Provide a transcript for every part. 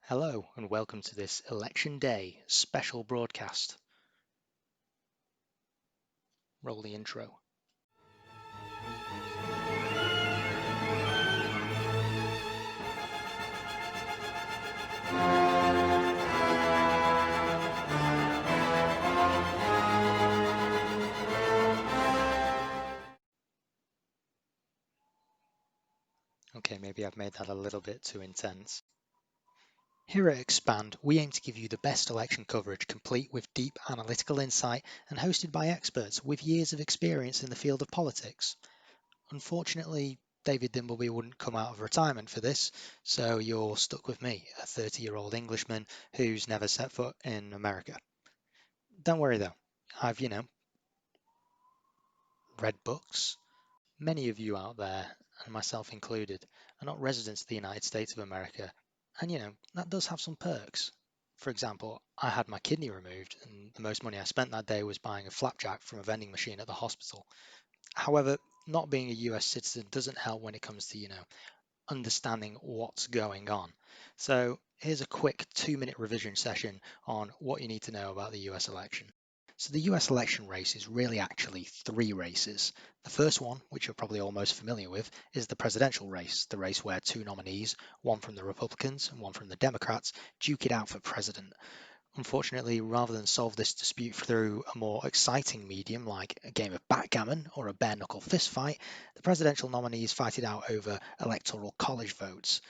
Hello and welcome to this Election Day special broadcast. Roll the intro. Okay, maybe I've made that a little bit too intense. Here at Expand, we aim to give you the best election coverage, complete with deep analytical insight and hosted by experts with years of experience in the field of politics. Unfortunately, David Dimbleby wouldn't come out of retirement for this, so you're stuck with me, a 30-year-old Englishman who's never set foot in America. Don't worry though, I've, read books. Many of you out there, and myself included, are not residents of the United States of America, and that does have some perks. For example, I had my kidney removed, and the most money I spent that day was buying a flapjack from a vending machine at the hospital. However, not being a US citizen doesn't help when it comes to, understanding what's going on. So here's a quick 2-minute revision session on what you need to know about the US election. So the US election race is really actually three races. The first one, which you're probably all most familiar with, is the presidential race, the race where two nominees, one from the Republicans and one from the Democrats, duke it out for president. Unfortunately, rather than solve this dispute through a more exciting medium like a game of backgammon or a bare knuckle fistfight, the presidential nominees fight it out over electoral college votes.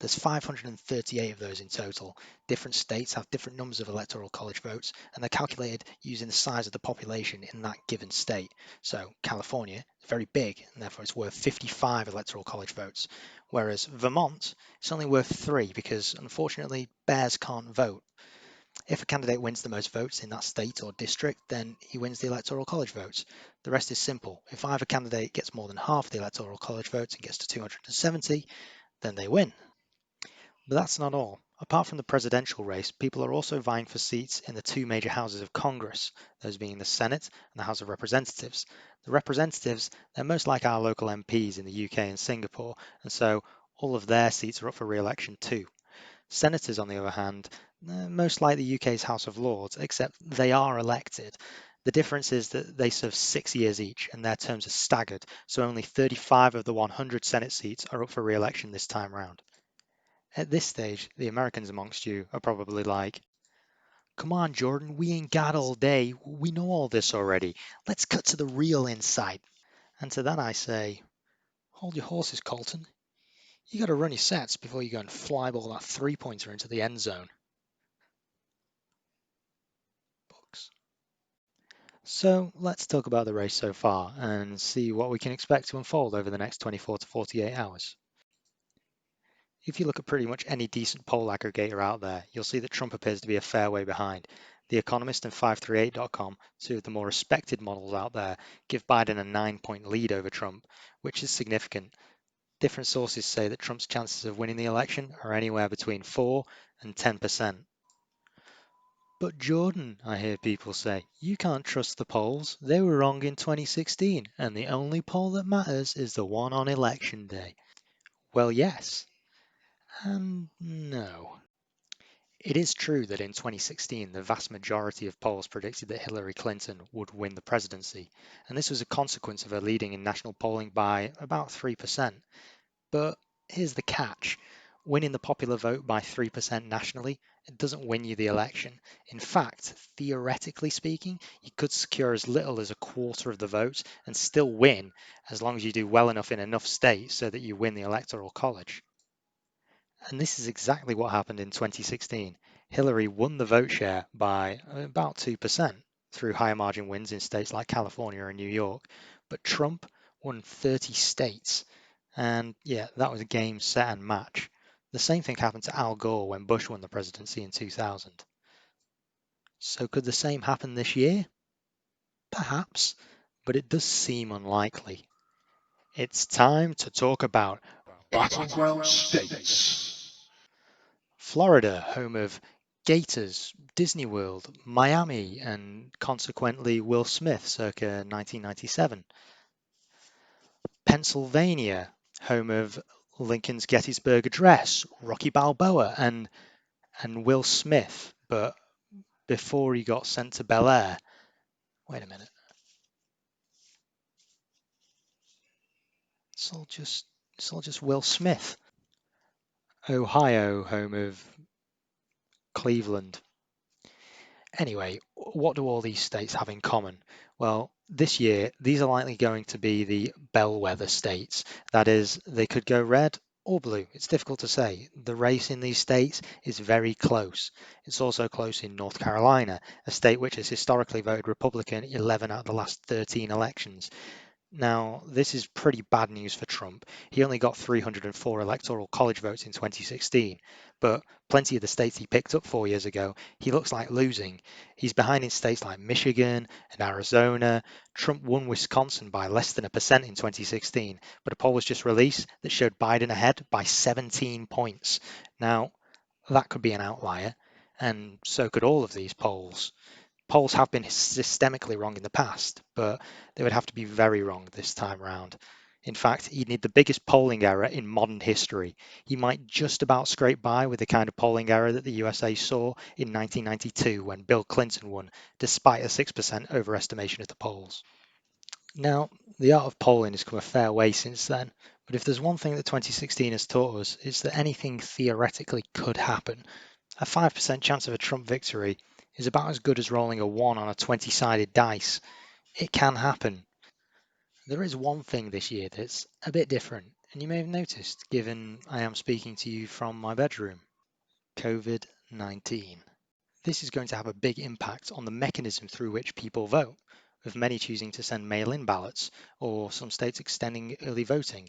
There's 538 of those in total. Different states have different numbers of electoral college votes, and they're calculated using the size of the population in that given state. So California is very big, and therefore it's worth 55 electoral college votes, whereas Vermont is only worth 3 because unfortunately bears can't vote. If a candidate wins the most votes in that state or district, then he wins the electoral college votes. The rest is simple. If either candidate gets more than half the electoral college votes and gets to 270, then they win. But that's not all. Apart from the presidential race, people are also vying for seats in the two major houses of Congress, those being the Senate and the House of Representatives. The representatives, they're most like our local MPs in the UK and Singapore, and so all of their seats are up for re-election too. Senators, on the other hand, most like the UK's House of Lords, except they are elected. The difference is that they serve 6 years each and their terms are staggered, so only 35 of the 100 Senate seats are up for re-election this time round. At this stage, the Americans amongst you are probably like, come on, Jordan, we ain't got all day. We know all this already. Let's cut to the real insight. And to that I say, hold your horses, Colton. You got to run your sets before you go and fly ball that three-pointer into the end zone. Books. So let's talk about the race so far and see what we can expect to unfold over the next 24 to 48 hours. If you look at pretty much any decent poll aggregator out there, you'll see that Trump appears to be a fair way behind. The Economist and 538.com, two of the more respected models out there, give Biden a 9-point lead over Trump, which is significant. Different sources say that Trump's chances of winning the election are anywhere between 4 and 10%. But Jordan, I hear people say, you can't trust the polls. They were wrong in 2016, and the only poll that matters is the one on election day. Well, yes, and no. It is true that in 2016, the vast majority of polls predicted that Hillary Clinton would win the presidency, and this was a consequence of her leading in national polling by about 3%. But here's the catch. Winning the popular vote by 3% nationally, it doesn't win you the election. In fact, theoretically speaking, you could secure as little as a quarter of the vote and still win as long as you do well enough in enough states so that you win the Electoral College. And this is exactly what happened in 2016. Hillary won the vote share by about 2% through higher margin wins in states like California and New York, but Trump won 30 states. And yeah, that was a game, set, and match. The same thing happened to Al Gore when Bush won the presidency in 2000. So could the same happen this year? Perhaps, but it does seem unlikely. It's time to talk about Battleground States. Florida, home of Gators, Disney World, Miami, and consequently Will Smith circa 1997. Pennsylvania, home of Lincoln's Gettysburg Address, Rocky Balboa, and and Will Smith, but before he got sent to Bel Air. Wait a minute. It's all just Will Smith. Ohio, home of Cleveland. Anyway, what do all these states have in common? Well, this year, these are likely going to be the bellwether states. That is, they could go red or blue. It's difficult to say. The race in these states is very close. It's also close in North Carolina, a state which has historically voted Republican 11 out of the last 13 elections. Now, this is pretty bad news for Trump. He only got 304 electoral college votes in 2016, but plenty of the states he picked up 4 years ago, he looks like losing. He's behind in states like Michigan and Arizona. Trump won Wisconsin by less than a percent in 2016, but a poll was just released that showed Biden ahead by 17 points. Now, that could be an outlier, and so could all of these polls. Polls have been systemically wrong in the past, but they would have to be very wrong this time round. In fact, he'd need the biggest polling error in modern history. He might just about scrape by with the kind of polling error that the USA saw in 1992 when Bill Clinton won, despite a 6% overestimation of the polls. Now, the art of polling has come a fair way since then, but if there's one thing that 2016 has taught us, it's that anything theoretically could happen. A 5% chance of a Trump victory is about as good as rolling a 1 on a 20-sided dice. It can happen. There is one thing this year that's a bit different, and you may have noticed, given I am speaking to you from my bedroom. COVID-19. This is going to have a big impact on the mechanism through which people vote, with many choosing to send mail-in ballots, or some states extending early voting.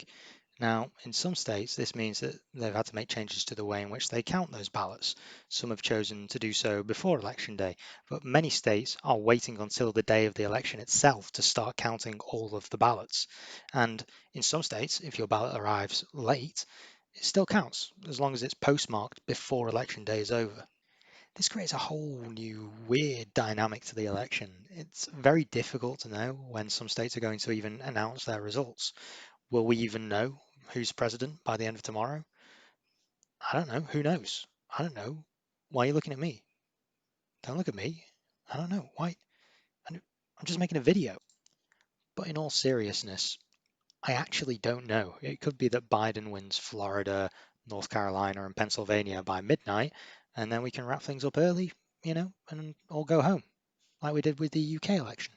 Now, in some states, this means that they've had to make changes to the way in which they count those ballots. Some have chosen to do so before Election Day, but many states are waiting until the day of the election itself to start counting all of the ballots. And in some states, if your ballot arrives late, it still counts, as long as it's postmarked before Election Day is over. This creates a whole new weird dynamic to the election. It's very difficult to know when some states are going to even announce their results. Will we even know who's president by the end of tomorrow? I don't know. Who knows? I don't know. Why are you looking at me? Don't look at me. I don't know. Why? I'm just making a video. But in all seriousness, I actually don't know. It could be that Biden wins Florida, North Carolina, and Pennsylvania by midnight, and then we can wrap things up early, and all go home, like we did with the UK election.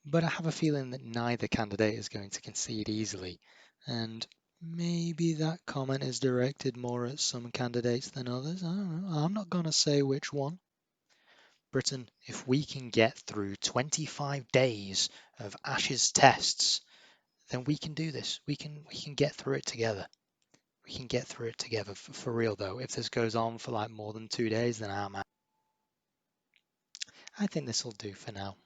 But I have a feeling that neither candidate is going to concede easily, and maybe that comment is directed more at some candidates than others. I don't know. I'm not going to say which one. Britain, if we can get through 25 days of Ashes tests, then we can do this. We can get through it together. We can get through it together for real though. If this goes on for like more than 2 days, then I'm out. I think this will do for now.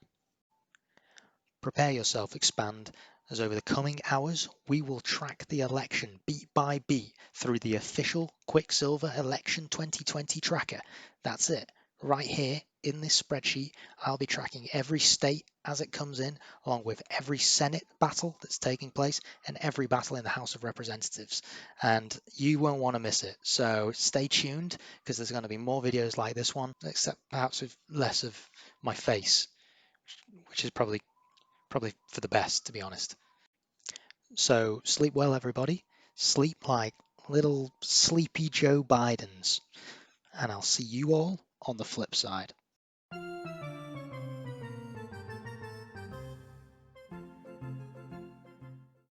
Prepare yourself, Expand, as over the coming hours we will track the election beat by beat through the official Quicksilver Election 2020 tracker. That's it. Right here in this spreadsheet, I'll be tracking every state as it comes in, along with every Senate battle that's taking place and every battle in the House of Representatives. And you won't want to miss it. So stay tuned because there's going to be more videos like this one, except perhaps with less of my face, which is probably for the best, to be honest. So sleep well, everybody. Sleep like little sleepy Joe Bidens. And I'll see you all on the flip side.